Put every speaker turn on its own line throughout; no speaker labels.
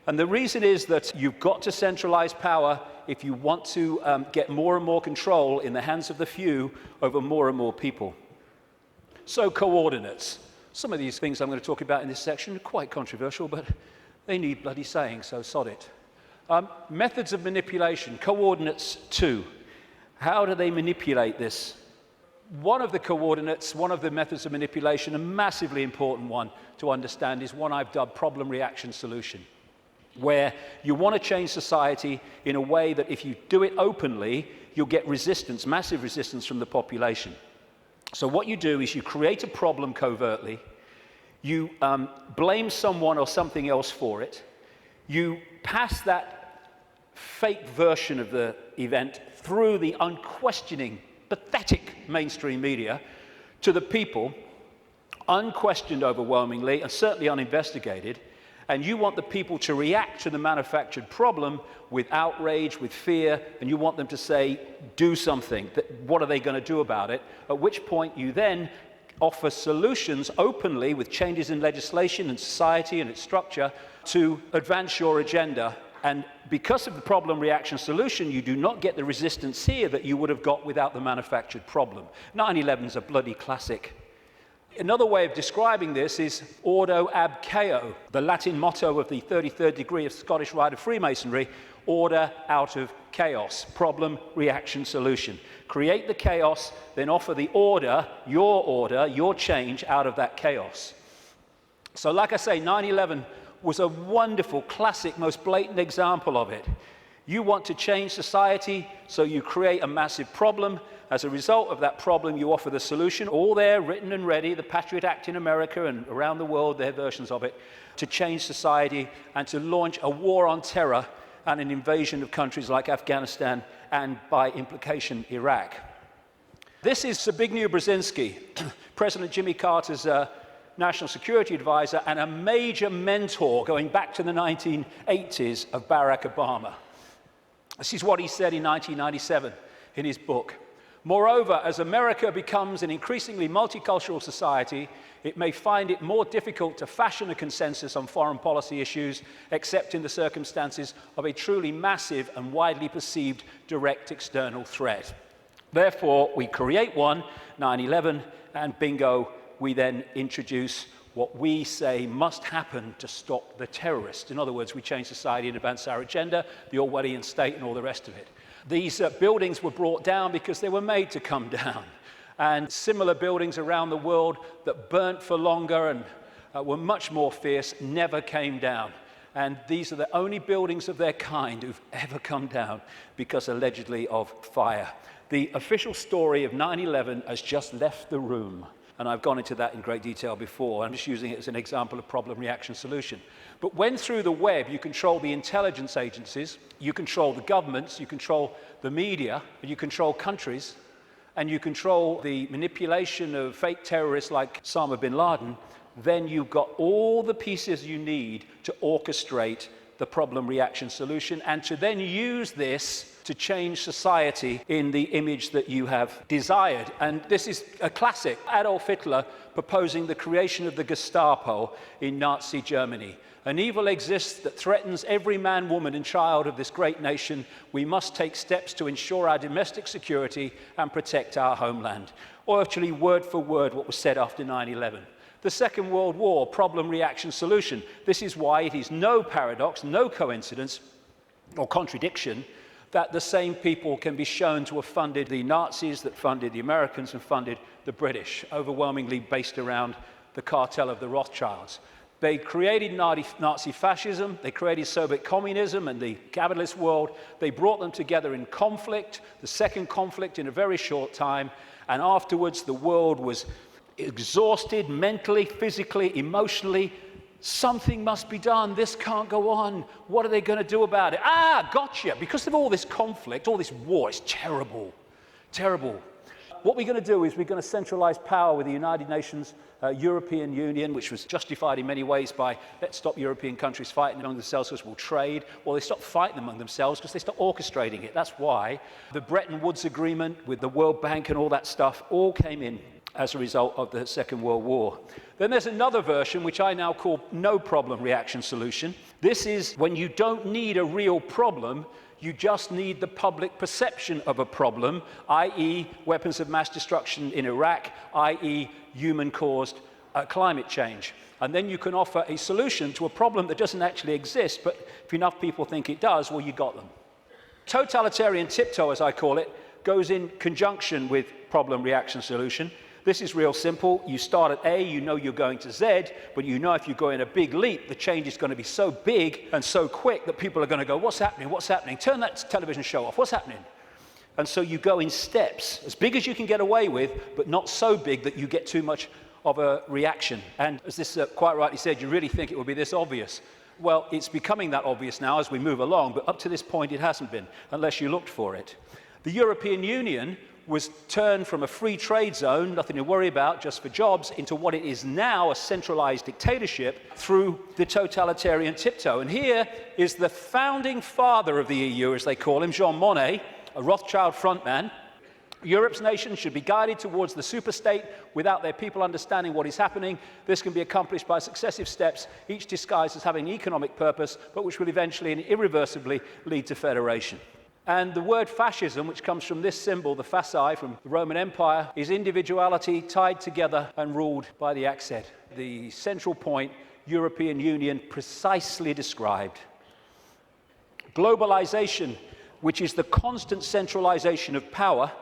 And the reason is that you've got to centralize power if you want to get more and more control in the hands of the few over more and more people. So coordinates. Some of these things I'm going to talk about in this section are quite controversial, but they need bloody saying, so sod it. Methods of manipulation. Coordinates 2. How do they manipulate this? One of the coordinates, one of the methods of manipulation, a massively important one to understand, is one I've dubbed problem, reaction, solution, where you want to change society in a way that if you do it openly, you'll get resistance, massive resistance from the population. So what you do is you create a problem covertly, you blame someone or something else for it, you pass that fake version of the event through the unquestioning, pathetic mainstream media to the people, unquestioned overwhelmingly and certainly uninvestigated, and you want the people to react to the manufactured problem with outrage, with fear, and you want them to say, do something. What are they going to do about it? At which point you then offer solutions openly with changes in legislation and society and its structure to advance your agenda. And because of the problem, reaction, solution, you do not get the resistance here that you would have got without the manufactured problem. 9/11 is a bloody classic. Another way of describing this is ordo ab chaos, the Latin motto of the 33rd degree of Scottish Rite of Freemasonry, order out of chaos, problem, reaction, solution. Create the chaos, then offer the order, your change out of that chaos. So like I say, 9/11 was a wonderful, classic, most blatant example of it. You want to change society, so you create a massive problem. As a result of that problem, you offer the solution, all there, written and ready, the Patriot Act in America and around the world, their versions of it, to change society and to launch a war on terror and an invasion of countries like Afghanistan and, by implication, Iraq. This is Zbigniew Brzezinski, President Jimmy Carter's national security advisor and a major mentor going back to the 1980s of Barack Obama. This is what he said in 1997 in his book. Moreover, as America becomes an increasingly multicultural society, it may find it more difficult to fashion a consensus on foreign policy issues, except in the circumstances of a truly massive and widely perceived direct external threat. Therefore, we create one, 9/11, and bingo, we then introduce what we say must happen to stop the terrorists. In other words, we change society and advance our agenda, the Orwellian state and all the rest of it. These buildings were brought down because they were made to come down. And similar buildings around the world that burnt for longer and were much more fierce never came down. And these are the only buildings of their kind who've ever come down because allegedly of fire. The official story of 9/11 has just left the room. And I've gone into that in great detail before. I'm just using it as an example of problem, reaction, solution. But when through the web you control the intelligence agencies, you control the governments, you control the media, and you control countries, and you control the manipulation of fake terrorists like Osama bin Laden, then you've got all the pieces you need to orchestrate the problem, reaction, solution, and to then use this to change society in the image that you have desired. And this is a classic. Adolf Hitler proposing the creation of the Gestapo in Nazi Germany. An evil exists that threatens every man, woman, and child of this great nation. We must take steps to ensure our domestic security and protect our homeland. Or actually, word for word, what was said after 9/11. The Second World War, problem, reaction, solution. This is why it is no paradox, no coincidence or contradiction that the same people can be shown to have funded the Nazis, that funded the Americans and funded the British, overwhelmingly based around the cartel of the Rothschilds. They created Nazi fascism, they created Soviet communism and the capitalist world. They brought them together in conflict, the second conflict in a very short time, and afterwards the world was exhausted mentally, physically, emotionally. Something must be done. This can't go on. What are they going to do about it? Ah, gotcha. Because of all this conflict, all this war, it's terrible. Terrible. What we're going to do is we're going to centralize power with the United Nations, European Union, which was justified in many ways by let's stop European countries fighting among themselves because we'll trade. Well, they stopped fighting among themselves because they stopped orchestrating it. That's why the Bretton Woods Agreement with the World Bank and all that stuff all came in. as a result of the Second World War. Then there's another version, which I now call no problem reaction solution. This is when you don't need a real problem, you just need the public perception of a problem, i.e. weapons of mass destruction in Iraq, i.e. human-caused climate change. And then you can offer a solution to a problem that doesn't actually exist, but if enough people think it does, well, you got them. Totalitarian tiptoe, as I call it, goes in conjunction with problem reaction solution. This is real simple. You start at A, you know you're going to Z, but you know if you go in a big leap, the change is going to be so big and so quick that people are going to go, what's happening? What's happening? Turn that television show off. What's happening? And so you go in steps, as big as you can get away with, but not so big that you get too much of a reaction. And as this quite rightly said, you really think it would be this obvious. Well, it's becoming that obvious now as we move along, but up to this point it hasn't been, unless you looked for it. The European Union was turned from a free trade zone, nothing to worry about, just for jobs, into what it is now, a centralized dictatorship, through the totalitarian tiptoe. And here is the founding father of the EU, as they call him, Jean Monnet, a Rothschild frontman. Europe's nations should be guided towards the superstate without their people understanding what is happening. This can be accomplished by successive steps, each disguised as having an economic purpose, but which will eventually and irreversibly lead to federation. And the word fascism, which comes from this symbol, the fasci from the Roman Empire, is individuality tied together and ruled by the accent. The central point, European Union, precisely described. Globalization, which is the constant centralization of power,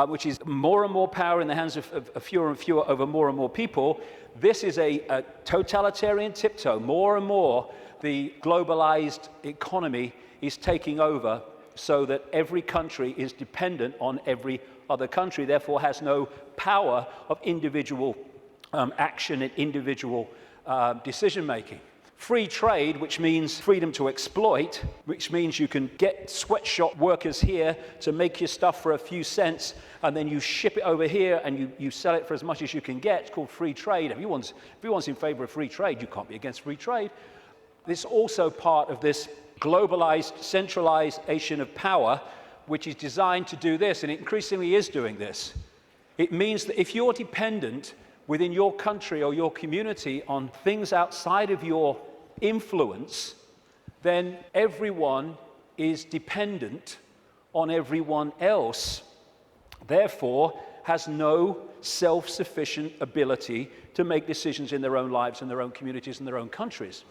which is more and more power in the hands of fewer and fewer over more and more people. This is a totalitarian tiptoe. More and more, the globalized economy is taking over, so that every country is dependent on every other country, therefore has no power of individual action and individual decision-making. Free trade, which means freedom to exploit, which means you can get sweatshop workers here to make your stuff for a few cents, and then you ship it over here and you sell it for as much as you can get. It's called free trade. Everyone's in favor of free trade. You can't be against free trade. This is also part of this globalized centralization of power, which is designed to do this, and it increasingly is doing this. It means that if you're dependent within your country or your community on things outside of your influence, then everyone is dependent on everyone else, therefore has no self-sufficient ability to make decisions in their own lives and their own communities and their own countries.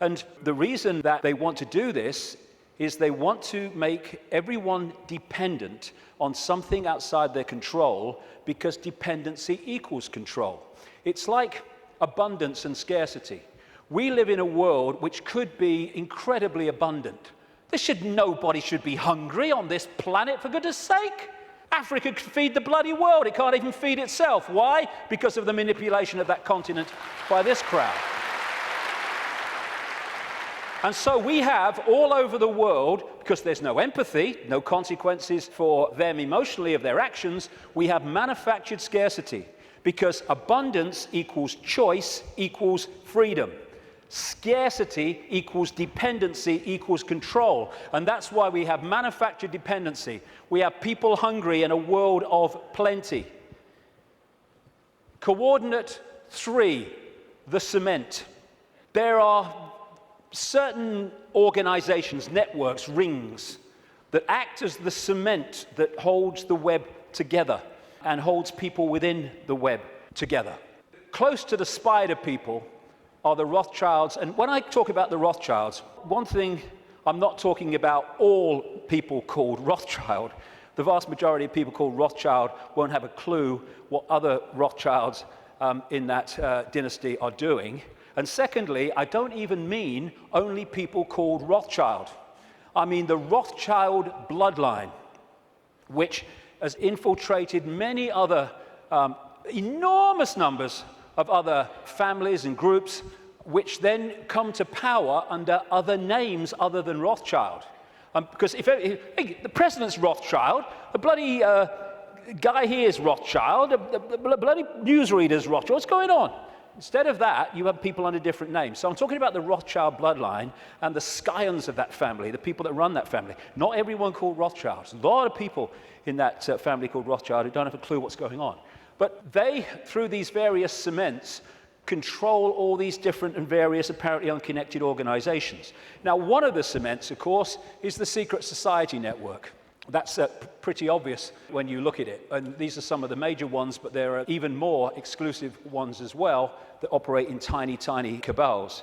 And the reason that they want to do this is they want to make everyone dependent on something outside their control, because dependency equals control. It's like abundance and scarcity. We live in a world which could be incredibly abundant. Nobody should be hungry on this planet, for goodness sake. Africa could feed the bloody world. It can't even feed itself. Why? Because of the manipulation of that continent by this crowd. And so we have all over the world, because there's no empathy, no consequences for them emotionally of their actions, we have manufactured scarcity, because abundance equals choice equals freedom. Scarcity equals dependency equals control. And that's why we have manufactured dependency. We have people hungry in a world of plenty. Coordinate 3, the cement. There are certain organizations, networks, rings, that act as the cement that holds the web together and holds people within the web together. Close to the spider people are the Rothschilds. And when I talk about the Rothschilds, one thing, I'm not talking about all people called Rothschild. The vast majority of people called Rothschild won't have a clue what other Rothschilds in that dynasty are doing. And secondly, I don't even mean only people called Rothschild. I mean the Rothschild bloodline, which has infiltrated many other enormous numbers of other families and groups, which then come to power under other names other than Rothschild. Because if the president's Rothschild, the bloody guy here is Rothschild, the bloody newsreader's Rothschild, what's going on? Instead of that, you have people under different names. So I'm talking about the Rothschild bloodline and the scions of that family, the people that run that family. Not everyone called Rothschild. There's a lot of people in that family called Rothschild who don't have a clue what's going on. But they, through these various cements, control all these different and various apparently unconnected organizations. Now, one of the cements, of course, is the secret society network. That's pretty obvious when you look at it. And these are some of the major ones, but there are even more exclusive ones as well that operate in tiny, tiny cabals.